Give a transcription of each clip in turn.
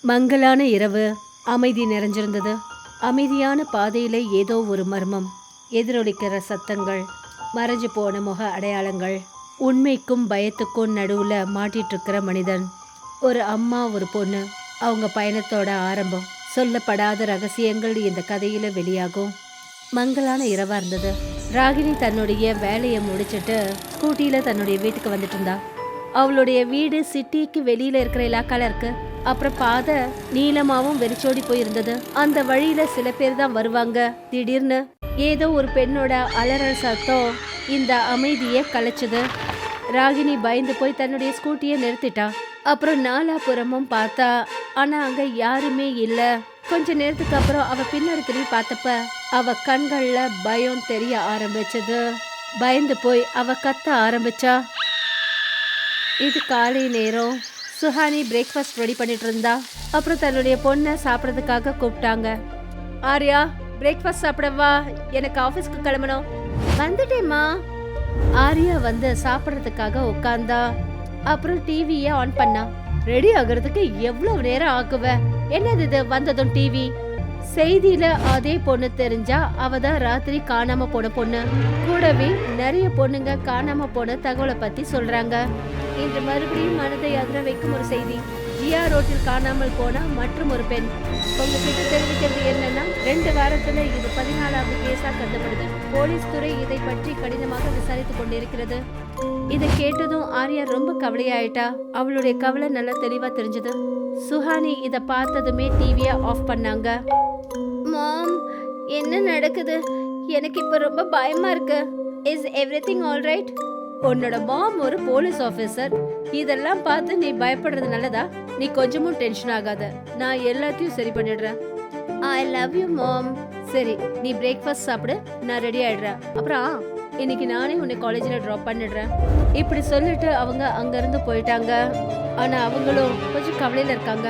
மங்கலான இரவு அமைதி நிறைஞ்சிருந்தது. அமைதியான பாதையில ஏதோ ஒரு மர்மம், எதிரொலிக்கிற சத்தங்கள், மறைஞ்சு போன முக அடையாளங்கள், உண்மைக்கும் பயத்துக்கும் நடுவுல மாட்டிட்டு இருக்கிற மனிதன். ஒரு அம்மா, ஒரு பொண்ணு, அவங்க பயணத்தோட ஆரம்பம். சொல்லப்படாத ரகசியங்கள் இந்த கதையில வெளியாகும். மங்கலான இரவா இருந்தது. ராகினி தன்னுடைய வேலையை முடிச்சிட்டு ஸ்கூட்டியில தன்னுடைய வீட்டுக்கு வந்துட்டு இருந்தா. அவளுடைய வீடு சிட்டிக்கு வெளியில இருக்கிற இலாக்கால இருக்கு. அப்புறம் பாதை நீளமாவும் வெறிச்சோடி போயிருந்தது. அந்த வழியில சில பேர் தான் வருவாங்க. திடீர்னு ஏதோ ஒரு பெண்ணோட அலறல் சத்தம் இந்த அமைதியை கலைச்சது. ராகினி பயந்து போய் தன்னுடைய ஸ்கூட்டியை நிறுத்திட்டா. அப்புறம் நாலாபுறமும் பார்த்தா, ஆனா அங்க யாருமே இல்ல. கொஞ்ச நேரத்துக்கு அப்புறம் அவ பின்னாடி திரும்பி பார்த்தப்ப அவ கண்கள்ல பயம் தெரிய ஆரம்பிச்சது. பயந்து போய் அவ கத்த ஆரம்பிச்சா. இது காலை நேரம். சுஹானி பிரேக்ஃபாஸ்ட் ரெடி பண்ணிட்டு இருந்தா. அப்புறம் தன்னுடைய பொண்ணை சாப்பிட்றதுக்காக கூப்பிட்டாங்க. ஆர்யா, பிரேக்ஃபாஸ்ட் சாப்பிடவா? எனக்கு ஆஃபீஸ்க்கு கிளம்பணும். வந்துட்டேம்மா. ஆர்யா வந்து சாப்பிட்றதுக்காக உட்கார்ந்தா. அப்புறம் டிவியை ஆன் பண்ணா. ரெடி ஆகுறதுக்கு எவ்வளவு நேரம் ஆக்குவ? என்னது இது வந்ததும் டிவி? செய்தியில அதே பொண்ணு தெரிஞ்சா அவ தான் ராத்திரி காணாம போன பொண்ணு. கூடவே நிறைய பொண்ணுங்க காணாம போன தகவலை பத்தி சொல்றாங்க. இன்று மறுபடியும் மனதை அதிர வைக்கும் ஒரு செய்தி. ஜியா ரோட்டில் காணாமல் போன மற்றும் ஒரு பெண். உங்ககிட்ட தெரிவிக்கிறது என்னன்னா, 2 வாரத்துல இது 14வது கேஸா கருதப்படுது. போலீஸ் துறை இதை பற்றி கடினமாக விசாரித்துக் கொண்டிருக்கிறது. இதை கேட்டதும் ஆர்யா ரொம்ப கவலையாயிட்டா. அவளுடைய கவலை நல்லா தெளிவா தெரிஞ்சது. சுஹானி இத பார்த்ததுமே டிவியை ஆஃப் பண்ணாங்க. மாம், என்ன நடக்குது? எனக்கு இப்ப ரொம்ப பயமா இருக்கு. Is everything alright? உன்னோட மாம் ஒரு போலீஸ் ஆபீசர். இதெல்லாம் பார்த்து நீ பயப்படுறது நல்லதா? நீ கொஞ்சமும் டென்ஷன் ஆகாத. நான் எல்லாத்தையும் சரி பண்ணிடுறேன். I love you mom. சரி, நீ பிரேக்ஃபாஸ்ட் சாப்பிடு, நான் ரெடி ஆயிடுறேன். அப்புறம் இன்னைக்கு நானே உன்னை காலேஜில் ட்ராப் பண்ணிடுறேன். இப்படி சொல்லிட்டு அவங்க அங்கிருந்து போயிட்டாங்க. ஆனா அவங்களும் கொஞ்சம் கவலையில இருக்காங்க.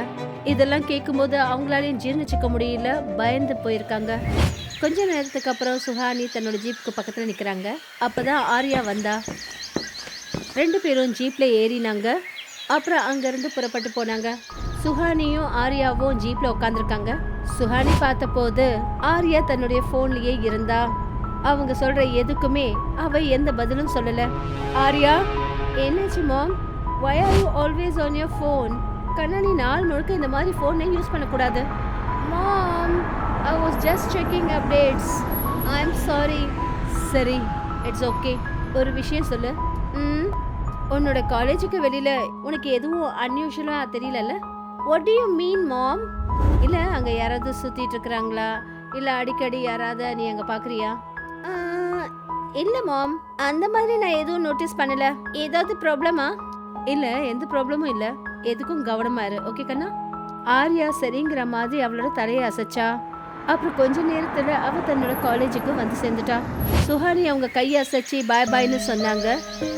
இதெல்லாம் கேட்கும்போது அவங்களாலையும் ஜீர்ணிச்சுக்க முடியல, பயந்து போயிருக்காங்க. கொஞ்ச நேரத்துக்கு அப்புறம் சுஹானி தன்னோட ஜீப்புக்கு பக்கத்துல நிக்கிறாங்க. அப்பதான் ஆர்யா வந்தா. 2 பேரும் ஜீப்ல ஏறினாங்க. அப்புறம் அங்கிருந்து புறப்பட்டு போனாங்க. சுஹானியும் ஆர்யாவும் ஜீப்ல உட்காந்துருக்காங்க. சுஹானி பார்த்த போது ஆர்யா தன்னுடைய போன்லயே இருந்தா. அவங்க சொல்ற எதுக்குமே அவ எந்த பதிலும் சொல்லல. ஆர்யா, என்னாச்சு மாம்? why are you always on your phone? கண்ணா, நீ நாள் முழுக்க இந்த மாதிரி போனை யூஸ் பண்ணக்கூடாது. மாம், I was just checking updates. I'm sorry. சரி, இட்ஸ் ஓகே. ஒரு விஷயம் சொல்லு. உன்னோட காலேஜுக்கு வெளியில உனக்கு எதுவும் அன்யூஷுவலா தெரியலல்ல? what do you mean mom? இல்ல அங்க யாராவது சுத்திட்டு இருக்கறாங்களா? இல்ல அடிக்கடி யாராவது நீ அங்க பாக்குறியா? இல்ல மாம், அந்த மாதிரி நான் எதுவும் நோட்டீஸ் பண்ணல. ஏதாவது ப்ராப்ளமா? இல்ல, எந்த ப்ராப்ளமும் இல்ல. எதுக்கும் கவனமா இரு, ஓகே கண்ணா? ஆர்யா சரிங்கிற மாதிரி அவளோட தலையை அசைச்சா. அப்புறம் கொஞ்ச நேரத்துல அவ தன்னோட காலேஜுக்கு வந்து சேர்ந்துட்டா. சுஹானி அவங்க கையை அசைச்சு பாய் பாய்னு சொன்னாங்க.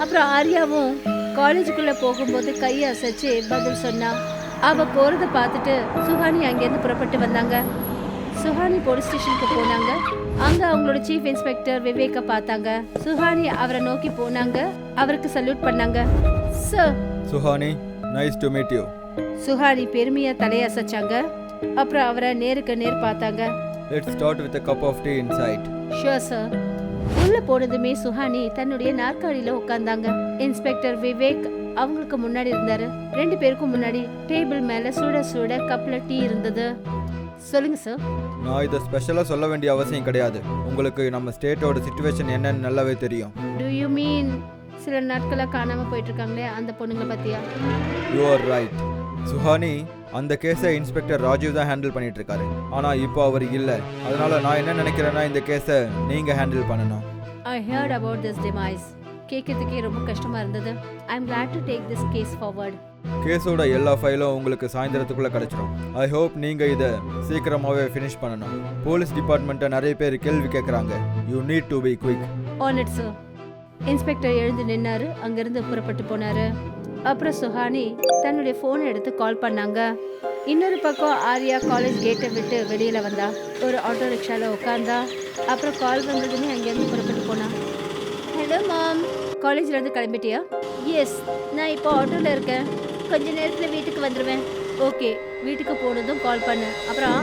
அப்புறம் ஆர்யாவும் காலேஜுக்குள்ள போகும்போது கையை அசைச்சு பதில் சொன்னா. அவ போறத பார்த்துட்டு சுஹானி அங்கேருந்து புறப்பட்டு வந்தாங்க. சுஹானி போலீஸ் ஸ்டேஷனுக்கு போனாங்க. அங்க அவங்களோட சீஃப் இன்ஸ்பெக்டர் விவேக்க பார்த்தாங்க. சுஹானி அவரை நோக்கி போனாங்க. அவருக்கு சல்யூட் பண்ணாங்க. Sir. Suhani, nice to meet you. Suhani பெருமையா தலையசைச்சாங்க. அப்புறம் அவரை நேருக்கு நேர் பார்த்தாங்க. Let's start with a cup of tea inside. Sure sir. உள்ள போனதுமே சுஹானி தன்னுடைய நாற்காலியில உட்கார்ந்தாங்க. இன்ஸ்பெக்டர் விவேக் அவங்களுக்கு முன்னாடி இருந்தாரு. 2 பேருக்கும் முன்னாடி டேபிள் மேல சுட சுட கப்ல டீ இருந்தது. சொல்லுங்க சார். நான் இதை ஸ்பெஷலாக சொல்ல வேண்டிய அவசியம் கிடையாது. உங்களுக்கு நம்ம ஸ்டேட்டோட சிச்சுவேஷன் என்னன்னு நல்லாவே தெரியும். டு யூ மீன் சில நாட்களா காணாம போயிட்டு இருக்காங்களே அந்த பொண்ணுங்களை பத்தியா? You are right. சுஹானி, அந்த கேஸை இன்ஸ்பெக்டர் ராஜீவ் தான் ஹேண்டில் பண்ணிட்டு இருக்காரு. ஆனா இப்போ அவர் இல்லை. அதனால நான் என்ன நினைக்கிறேன்னா, இந்த கேஸை நீங்க ஹேண்டில் பண்ணணும். I heard about this demise. கேட்கறதுக்கே ரொம்ப கஷ்டமா இருந்தது. ஐ அம் glad to take this case forward. கேஸோட எல்லா ஃபைலும் உங்களுக்கு சாயந்தரத்துக்குள்ள கிடைச்சிடும். ஐ ஹோப் நீங்க இதை சீக்கிரமாவே ஃபினிஷ் பண்ணணும். போலீஸ் டிபார்ட்மெண்ட்டை நிறைய பேர் கேள்வி கேட்குறாங்க. You need to be quick. On it sir. Inspector எழுந்து நின்னாரு. அங்கிருந்து புறப்பட்டு போனாரு. அப்புறம் சுஹானி தன்னுடைய போனை எடுத்து கால் பண்ணாங்க. இன்னொரு பக்கம் ஆர்யா காலேஜ் கேட்டை விட்டு வெளியில வந்தா. ஒரு ஆட்டோ ரிக்ஷால உட்கார்ந்தா. அப்புறம் கால் வந்ததுமே அங்கேருந்து புறப்பட்டு போனா. ஹலோ மாம், காலேஜ்ல இருந்து கிளம்பிட்டியா? எஸ், நான் இப்போ ஆட்டோல இருக்கேன். கொஞ்ச நேரத்துல வீட்டுக்கு வந்துடுவேன். ஓகே, வீட்டுக்கு போனதும் கால் பண்ணு. அப்புறம்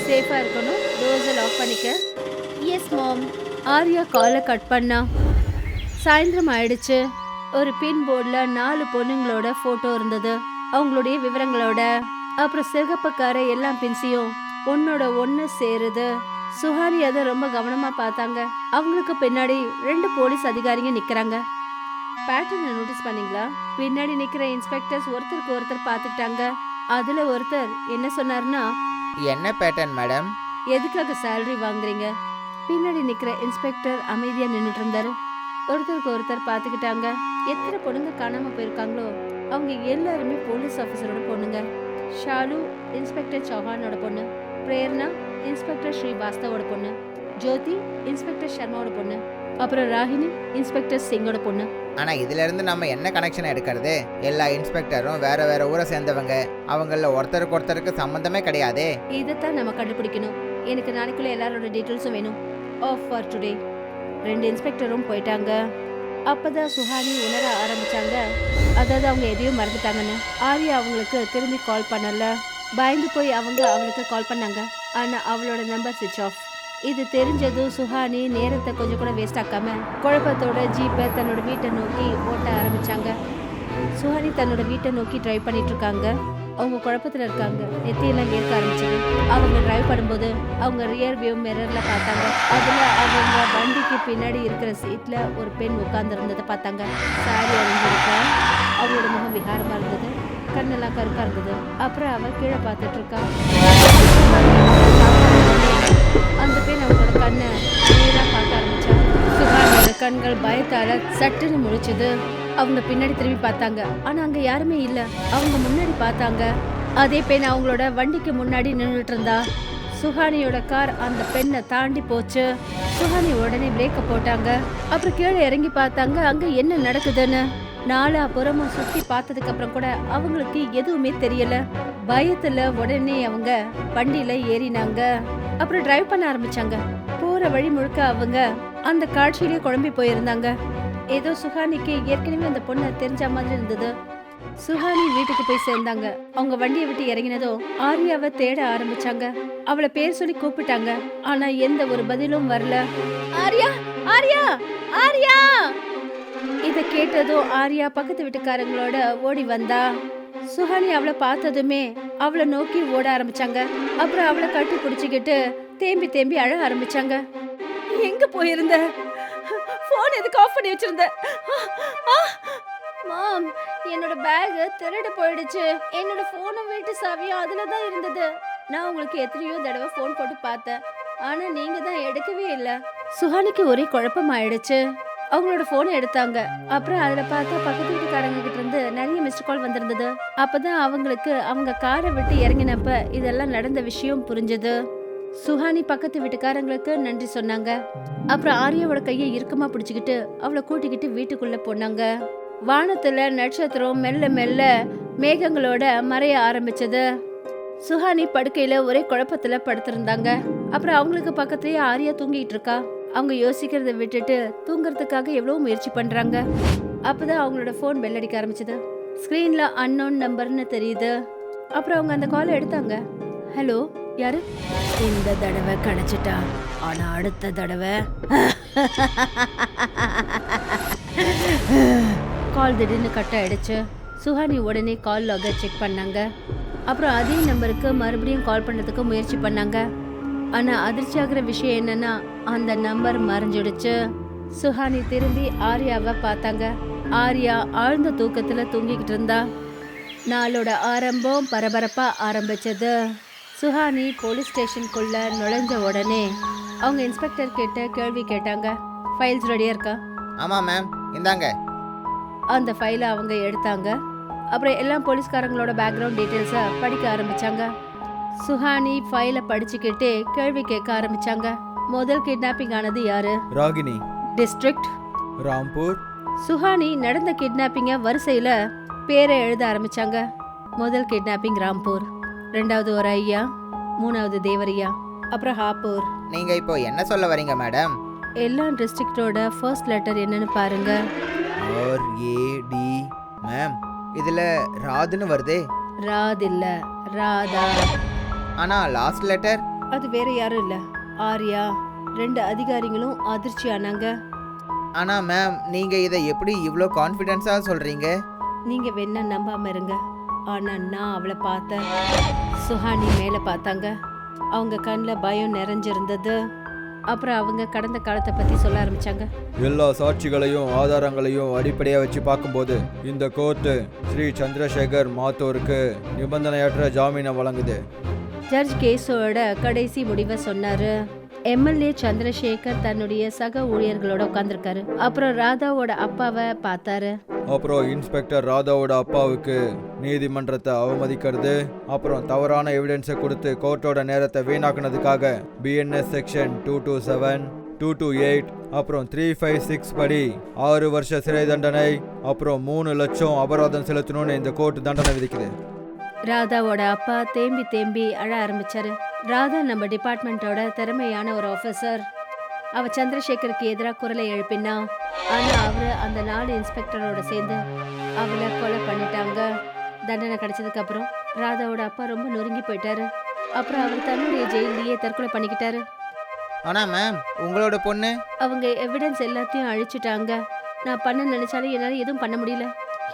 சேஃபா இருக்கணும். டோர்ஸை லாக் பண்ணிக்க. எஸ் மாம். ஆர்யா காலை கட் பண்ணா. சாயந்தரம் ஆயிடுச்சு. ஒரு பின் போர்டில் 4 பொண்ணுங்களோட போட்டோ இருந்தது. அவங்களுடைய விவரங்களோட. அப்புறம் சிகப்புக்கார எல்லா பின்ஸையும் ஒன்னோட ஒன்னு சேருது. சுஹானி அதை ரொம்ப கவனமா பார்த்தாங்க. அவங்களுக்கு பின்னாடி 2 போலீஸ் அதிகாரிங்க நிக்கிறாங்க. பேட்டர்னை நோட்டீஸ் பண்ணீங்களா? பின்னாடி நிக்கிற இன்ஸ்பெக்டர்ஸ் ஒருத்தருக்கு ஒருத்தர் பார்த்துட்டாங்க. அதுல ஒருத்தர் என்ன சொன்னாருன்னா, என்ன பேட்டர்ன் மேடம்? எதுக்காக சேலரி வாங்குறீங்க? பின்னாடி நிக்கிற இன்ஸ்பெக்டர் அமைதியா நின்னுட்டு இருந்தாரு. ஒருத்தருக்கு ஒருத்தர் பார்த்துக்கிட்டாங்க. எத்தனை பொண்ணுங்க காணாம போயிருக்காங்களோ அவங்க எல்லாருமே போலீஸ் ஆஃபீஸரோட பொண்ணுங்க. ஷாலு இன்ஸ்பெக்டர் சௌஹானோட பொண்ணு, பிரேரணா இன்ஸ்பெக்டர் ஸ்ரீவாஸ்தவோட பொண்ணு, ஜோதி இன்ஸ்பெக்டர் சர்மாவோட பொண்ணு, அப்புறம் ராகினி இன்ஸ்பெக்டர் சிங்கோட பொண்ணு. ஆனா இதுல இருந்து நம்ம என்ன கனெக்ஷன் எடுக்கிறது? எல்லா இன்ஸ்பெக்டரும் வேற வேற ஊரை சேர்ந்தவங்க. அவங்கள ஒருத்தருக்கு ஒருத்தருக்கு சம்பந்தமே கிடையாதே. இதைத்தான் நம்ம கண்டுபிடிக்கணும். எனக்கு நாளைக்குள்ள எல்லாரோட டீட்டெயில்ஸும் வேணும். Of for today. 2 இன்ஸ்பெக்டரும் போயிட்டாங்க. அப்பதான் சுஹானி உணர ஆரம்பிச்சாங்க, அதாவது அவங்க எதையும் மறந்துட்டாங்கன்னு. ஆர்யா அவங்களுக்கு திரும்பி கால் பண்ணல. பயந்து போய் அவங்க அவளுக்கு கால் பண்ணாங்க. ஆனா அவளோட நம்பர் ஸ்விட்ச் ஆஃப். இது தெரிஞ்சதும் சுஹானி நேரத்தை கொஞ்சம் கூட வேஸ்ட் ஆக்காம குழப்பத்தோட ஜீப்பை தன்னோட வீட்டை நோக்கி ஓட்ட ஆரம்பிச்சாங்க. சுஹானி தன்னோட வீட்டை நோக்கி டிரைவ் பண்ணிட்டு இருக்காங்க. அவங்க குழப்பத்துல இருக்காங்க. நெத்தியெல்லாம் ஏற்க ஆரம்பிச்சது. அவங்க டிரைவ் பண்ணும்போது அவங்க ரியர் வியூ மிரர்ல பார்த்தாங்க. அதுல அவங்க வண்டிக்கு பின்னாடி இருக்கிற சீட்ல ஒரு பெண் உட்கார்ந்து இருந்ததை பார்த்தாங்க. சாரி அணிஞ்சிருக்கா. அவளோட முகம் விகாரமா இருந்தது. கண்ணெல்லாம் கருப்பா இருந்தது. அப்புறம் அவ கீழே பார்த்துட்டு இருக்கா. அந்த பெண் அவங்களோட கண்ணை நேரா பார்க்க ஆரம்பிச்சா. சுஹானியோட கண்கள் பயத்தால சட்டுன்னு முழிச்சது. அவங்க பின்னாடி திரும்பி பார்த்தாங்க. ஆனா அங்க யாருமே இல்ல. அவங்க முன்னாடி பார்த்தாங்க. அதே பெண் அவங்களோட வண்டிக்கு முன்னாடி நின்றுட்டு இருந்தா. சுஹானியோட கார் அந்த பெண்ணை தாண்டி போச்சு. சுஹானி உடனே பிரேக்க போட்டாங்க. அப்புறம் கீழே இறங்கி பார்த்தாங்க அங்க என்ன நடக்குதுன்னு. 4 அப்புறமா சுத்தி பார்த்ததுக்கு அப்புறம் கூட அவங்களுக்கு எதுவுமே தெரியல. பயத்துல உடனே அவங்க வண்டியில ஏறினாங்க. அப்புறம் டிரைவ் பண்ண ஆரம்பிச்சாங்க. போற வழி முழுக்க அவங்க அந்த காட்சியிலேயே குழம்பி போயிருந்தாங்க. ஏதோ சுஹானிக்கு ஏற்கனவே அந்த பொண்ணை தெரிஞ்ச மாதிரி இருந்தது. சுஹானி வீட்டுக்கு போய் சேர்ந்தாங்க. அவங்க வண்டியை விட்டு இறங்கினதும் ஆர்யாவை தேட ஆரம்பிச்சாங்க. அவளை பேர் சொல்லி கூப்பிட்டாங்க. ஆனா எந்த ஒரு பதிலும் வரல. ஆர்யா, ஆர்யா, ஆர்யா! இத கேட்டதும் ஆர்யா பக்கத்து வீட்டுக்காரங்களோட ஓடி வந்தா. சுஹானி அவளை பார்த்ததுமே அவளை நோக்கி ஓட ஆரம்பிச்சாங்க. அப்புறம் அவளை கட்டி பிடிச்சிக்கிட்டு தேம்பி தேம்பி அழ ஆரம்பிச்சாங்க. எங்க போயிருந்த? போன் எதுக்கு ஆஃப் பண்ணி வச்சிருந்த? மாம், என்னோட பேக் திருட போயிடுச்சு. என்னோட போனும் வீட்டு சாவியும் அதுலதான் இருந்தது. நான் உங்களுக்கு எத்தனையோ தடவை போன் போட்டு பார்த்தேன். ஆனா நீங்க தான் எடுக்கவே இல்ல. சுஹானிக்கு ஒரே குழப்பம் ஆயிடுச்சு. அவங்களோட போனை எடுத்தாங்க. அப்புறம் அதுல பார்த்தா பக்கத்து வீட்டுக்காரங்க கிட்ட இருந்து நிறைய மிஸ்ட் கால் வந்திருந்தது. அப்பதான் அவங்களுக்கு அவங்க காரை விட்டு இறங்கினப்ப இதெல்லாம் நடந்த விஷயம் புரிஞ்சது. சுஹானி பக்கத்து வீட்டுக்காரங்களுக்கு நன்றி சொன்னாங்க. அப்புறம் ஆர்யாவோட கையை இறுக்கமா பிடிச்சுக்கிட்டு அவளை கூட்டிக்கிட்டு வீட்டுக்குள்ள போனாங்க. வானத்துல நட்சத்திரம் மெல்ல மெல்ல மேகங்களோட மறைய ஆரம்பிச்சது. சுஹானி படுக்கையில ஒரே குழப்பத்துல படுத்திருந்தாங்க. அப்புறம் அவங்களுக்கு பக்கத்துலயே ஆர்யா தூங்கிட்டு இருக்கா. அவங்க யோசிக்கிறத விட்டுட்டு தூங்குறதுக்காக எவ்வளவு முயற்சி பண்றாங்க. அப்பதான் அவங்களோட போன் பெல் அடிக்க ஆரம்பிச்சது. ஸ்கிரீன்ல அன்னோன் நம்பர்னு தெரியுது. அப்புறம் அவங்க அந்த காலை எடுத்தாங்க. ஹலோ, யாரு? இந்த தடவை கிடைச்சிட்டா. ஆனா அடுத்த தடவை கால் திடீர்னு கட் ஆயிடுச்சு. சுஹானி உடனே கால் லாக செக் பண்ணாங்க. அப்புறம் அதே நம்பருக்கு மறுபடியும் கால் பண்ணதுக்கு முயற்சி பண்ணாங்க. ஆனா அதிர்ச்சி ஆகிற விஷயம் என்னன்னா அந்த நம்பர் மறைஞ்சிடுச்சு. சுஹானி திரும்பி ஆர்யாவை பார்த்தாங்க. ஆர்யா ஆழ்ந்த தூக்கத்துல தூங்கிக்கிட்டு இருந்தா. நாளோட ஆரம்பம் பரபரப்பா ஆரம்பிச்சது. சுஹானி போலீஸ் ஸ்டேஷனுக்குள்ள நுழைஞ்ச உடனே அவங்க இன்ஸ்பெக்டர் கிட்ட கேள்வி கேட்டாங்க. ஃபைல்ஸ் ரெடியா இருக்கா? ஆமா மேம், இந்தாங்க. அந்த ஃபைலை அவங்க எடுத்தாங்க. அப்புறம் எல்லா போலீஸ்காரங்களோட பேக்ரவுண்ட் டீட்டெயில்ஸை படிக்க ஆரம்பிச்சாங்க. சுஹானி ஃபைலை படிச்சுக்கிட்டே கேள்வி கேட்க ஆரம்பிச்சாங்க. முதல் கிட்னாப்பிங் ஆனது யாரு? ராகினி. டிஸ்ட்ரிக்ட்? ராம்பூர். சுஹானி நடந்த கிட்னாப்பிங்க வரிசையில பேரை எழுத ஆரம்பிச்சாங்க. முதல் கிட்னாப்பிங் ராம்பூர், 2வது ஒரு ஐயா, 3வது தேவரையா, அப்புறம் ஹாப்பூர். நீங்க இப்போ என்ன சொல்ல வரீங்க மேடம்? எல்லா டிஸ்ட்ரிக்டோட ஃபர்ஸ்ட் லெட்டர் என்னன்னு பாருங்க. RAD. மேம், இதுல ராதுன்னு வருதே. ராத் இல்ல, ராதா. ஆனால் லாஸ்ட் லெட்டர்? அது வேற யாரும் இல்ல, ஆர்யா. 2 அதிகாரிகளும் அதிர்ச்சி ஆனாங்க. ஆனால் மேம் நீங்கள் இதை எப்படி இவ்வளோ கான்ஃபிடென்ஸாக சொல்கிறீங்க? நீங்க வேணா நம்பாம இருங்க, ஆனா நான் அவளை பார்த்தேன். சுஹானி மேல பார்த்தாங்க. அவங்க கண்ணில் பயம் நிறைஞ்சிருந்தது. அப்புறம் அவங்க கடந்த காலத்தை பத்தி சொல்ல ஆரம்பிச்சாங்க. எல்லா சாட்சிகளையும் ஆதாரங்களையும் அடிப்படையாக வச்சு பார்க்கும்போது இந்த கோர்ட்டு ஸ்ரீ சந்திரசேகர் மாத்தூருக்கு நிபந்தனையற்ற ஜாமீனை வழங்குது. ஜட்ஜ் கேஸோட கடைசி முடிவை சொன்னாரு. எம்எல்ஏ சந்திரசேகர் தன்னுடைய சக ஊழியர்களோட உட்கார்ந்துருக்காரு. அப்புறம் ராதாவோட அப்பாவை பார்த்தாரு. அப்புறம் இன்ஸ்பெக்டர் ராதாவோட அப்பாவுக்கு நீதிமன்றத்தை அவமதிக்கிறது, அப்புறம் தவறான எவிடன்ஸை கொடுத்து கோர்ட்டோட நேரத்தை வீணாக்குனதுக்காக பிஎன்எஸ் செக்ஷன் 227, 228 அப்புறம் 356 படி 6 வருஷ சிறை தண்டனை, அப்புறம் 3 லட்சம் அபராதம் செலுத்தணும்னு இந்த கோர்ட் தண்டனை விதிக்குது. ராதாவோட அப்பா தேம்பி தேம்பி அழ ஆரம்பிச்சாரு. ராதா நம்ம டிபார்ட்மெண்ட்டோட திறமையான ஒரு ஆஃபீஸர். அவ சந்திரசேகருக்கு எதிராக குரலை எழுப்பினா. ஆனா அவரு அந்த 4 இன்ஸ்பெக்டரோட சேர்ந்து அவளை கொலை பண்ணிட்டாங்க. தண்டனை கிடைச்சதுக்கு அப்புறம் ராதாவோட அப்பா ரொம்ப நொறுங்கி போயிட்டாரு. அப்புறம் அவர் தன்னுடைய ஜெயிலேயே தற்கொலை பண்ணிக்கிட்டாரு. ஆனால் மேம் உங்களோட பொண்ணு? அவங்க எவிடன்ஸ் எல்லாத்தையும் அழிச்சிட்டாங்க. நான் பண்ண நினைச்சாலும் என்னால எதுவும் பண்ண முடியல.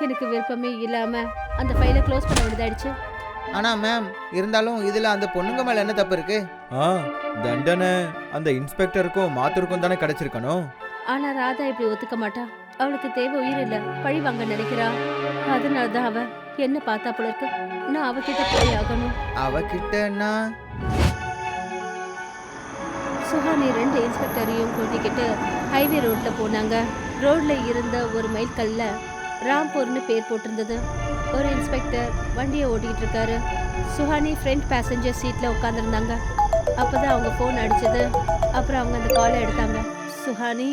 எனக்கு விருப்பமே இல்லாம அந்த ஃபைலை க்ளோஸ் பண்ண வேண்டியதாயிடுச்சு. ஆனால் மேம் இருந்தாலும் இதில் அந்த பொண்ணுங்க மேலே என்ன தப்பு இருக்கு? தண்டனை அந்த இன்ஸ்பெக்டருக்கும் மாத்தூருக்கும் தானே கிடைச்சிருக்கணும். ஆனா ராதா இப்படி ஒத்துக்க மாட்டா. அவளுக்கு தேவை உயிர் இல்ல, பழி வாங்க நினைக்கிறா. அதனாலதான் அவ என்ன பார்த்தா போல இருக்கு. நான் அவகிட்ட போய் ஆகணும். அவகிட்டனா? சுஹானி 2 இன்ஸ்பெக்டரையும் கூட்டிக்கிட்டு ஹைவே ரோட்ல போனாங்க. ரோட்ல இருந்த ஒரு மைல் கல்ல ராம்பூர்னு பேர் போட்டிருந்தது. ஒரு இன்ஸ்பெக்டர் வண்டியை ஓட்டிக்கிட்டு இருக்காரு. சுஹானி ஃப்ரண்ட் பேசஞ்சர் சீட்ல உட்காந்துருந்தாங்க. அப்பதான் அவங்க ஃபோன் அடிச்சது. அப்புறம் அவங்க அந்த காலை எடுத்தாங்க. சுஹானி,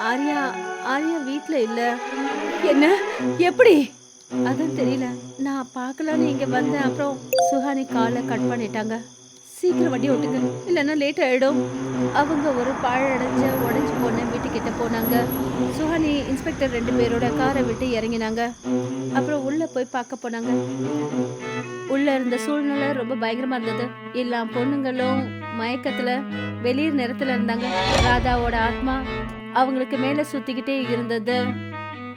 ஆர்யா வீட்டில் இல்ல. என்ன? எப்படி? அதான் தெரியல. நான் பார்க்கலான்னு இங்க வந்தேன். அப்புறம் சுஹானி காலை கட் பண்ணிட்டாங்க. சீக்கிரம் வண்டி ஓட்டுங்க, இல்லைன்னா லேட் ஆயிடும். அவங்க ஒரு உடைஞ்சு போன வீட்டுக்கிட்ட போனாங்க. சுஹானி இன்ஸ்பெக்டர் 2 பேரோட காரை விட்டு இறங்கினாங்க. அப்புறம் உள்ள போய் பார்க்க போனாங்க. உள்ள இருந்த சூழ்நிலை ரொம்ப பயங்கரமா இருந்தது. எல்லா பொண்ணுங்களும் மயக்கத்துல வெளிர் நேரத்துல இருந்தாங்க. ராதாவோட ஆத்மா அவங்களுக்கு மேல சுத்திக்கிட்டே இருந்தது.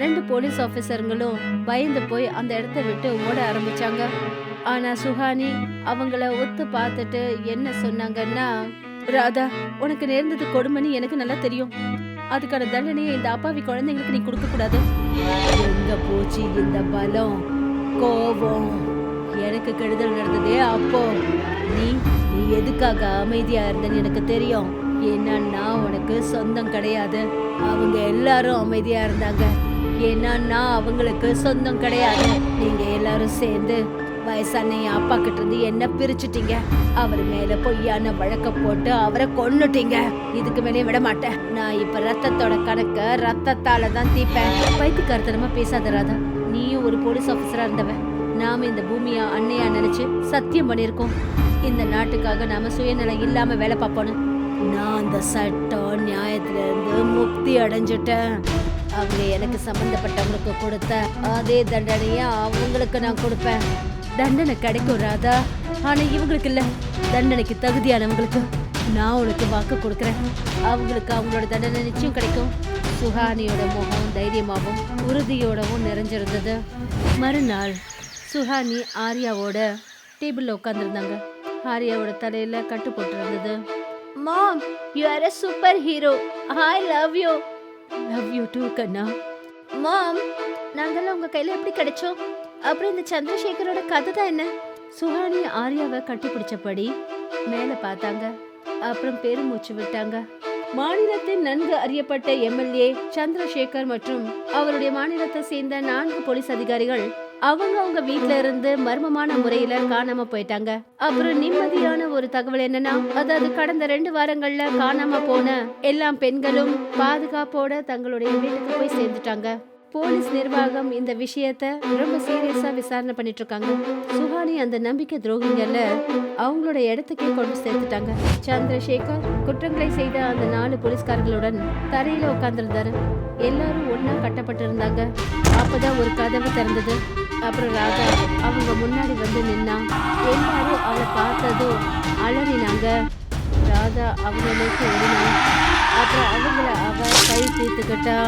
2 போலீஸ் ஆபீசருங்களும் பயந்து போய் அந்த இடத்த விட்டு ஓட ஆரம்பிச்சாங்க. ஆனா சுஹானி அவங்கள ஒத்து பார்த்துட்டு என்ன சொன்னாங்கன்னா, ராதா, உனக்கு நேர்ந்தது கொடுமைன்னு எனக்கு நல்லா தெரியும். அதுக்கான தண்டனையை இந்த அப்பாவி குழந்தைங்களுக்கு நீ கொடுக்க கூடாது. எங்க போச்சு இந்த பலம், கோபம்? எனக்கு கெடுதல் நடந்ததே அப்போ. நீ எதுக்காக அமைதியா இருந்தன்னு எனக்கு தெரியும். ஏன்னா நான் உனக்கு சொந்தம் கிடையாது. அவங்க எல்லாரும் அமைதியா இருந்தாங்க. ஏன்னா நான் அவங்களுக்கு சொந்தம் கிடையாது. நீங்க எல்லாரும் சேர்ந்து வயசான என் அப்பா கிட்ட இருந்து என்ன பிரிச்சுட்டீங்க. அவர் மேல பொய்யான வழக்க போட்டு அவரை கொன்னுட்டீங்க. இதுக்கு மேலே விட மாட்டேன். நான் இப்ப ரத்தத்தோட கணக்க ரத்தத்தால தான் தீப்பேன். பைத்தியக்காரத்தனமா பேசாத ராதா. நீயும் ஒரு போலீஸ் ஆபீசரா இருந்தவன். நாம இந்த பூமியா அன்னையா நினைச்சு சத்தியம் பண்ணிருக்கோம். இந்த நாட்டுக்காக நாம சுயநலம் இல்லாம வேலை பார்ப்போன்னு. நான் அந்த சட்டம் நியாயத்துல இருந்து முக்தி அடைஞ்சிட்டேன். அவங்க எனக்கு சம்பந்தப்பட்டவங்களுக்கு கொடுத்த அதே தண்டனையா அவங்களுக்கு நான் கொடுப்பேன். தண்டனை கிடைக்கும் ராதா, ஆனா இவங்களுக்கு இல்ல. தண்டனைக்கு தகுதியானவங்களுக்கு நான் உனக்கு வாக்கு கொடுக்கறேன். அவங்களுக்கு அவங்களோட தண்டனை நிச்சயம் கிடைக்கும். சுஹானியோட முகம் தைரியமாகவும் உறுதியோடவும் நிறைஞ்சிருந்தது. மறுநாள் சுஹானி ஆர்யாவோட டேபிள்ல உட்காந்துருந்தாங்க. ஆர்யாவோட தலையில கட்டு போட்டிருந்தது. Mom, you are a super hero. I love you. Love you too கண்ணா. மாம், நாங்கெல்லாம் உங்க கையில எப்படி கிடைச்சோம்? அப்புறம் இந்த சந்திரசேகரோட கதை தான் என்ன? சுஹானி ஆர்யாவை கட்டி பிடிச்சபடி மேல பார்த்தாங்க. அப்புறம் பெருமூச்சு விட்டாங்க. மாநிலத்தின் நன்கு அறியப்பட்ட எம்எல்ஏ சந்திரசேகர் மற்றும் அவருடைய மாநிலத்தை சேர்ந்த 4 போலீஸ் அதிகாரிகள் அவங்க வீட்ல இருந்து மர்மமான முறையில காணாம போயிட்டாங்க. அப்புறம் நிம்மதியான ஒரு தகவல் என்னன்னா, அதாவது கடந்த 2 வாரங்கள்ல காணாம போன எல்லா பெண்களும் பாதுகாப்போட தங்களுடைய வீட்டுக்கு போய் சேர்ந்துட்டாங்க. போலீஸ் நிர்வாகம் இந்த விஷயத்த ரொம்ப சீரியஸா விசாரணை பண்ணிட்டு இருக்காங்க. சுஹானி அந்த நம்பிக்கை துரோகிங்கள்ல அவங்களோட இடத்துக்கே கொண்டு சேர்த்துட்டாங்க. சந்திரசேகர் குற்றங்களை செய்த அந்த 4 போலீஸ்காரர்களுடன் தரையில உட்கார்ந்திருந்தாரு. எல்லாரும் ஒன்னா கட்டப்பட்டு இருந்தாங்க. அப்பதான் ஒரு கதவு திறந்தது. அப்புறம் ராதா அவங்க முன்னாடி வந்து நின்னா. எல்லாரும் அவளை பார்த்ததும் அலறினாங்க. ராதா அவளை நோக்கி ஓடினா. அப்புறம் அவங்கள அவ கை தீர்த்துக்கிட்டா.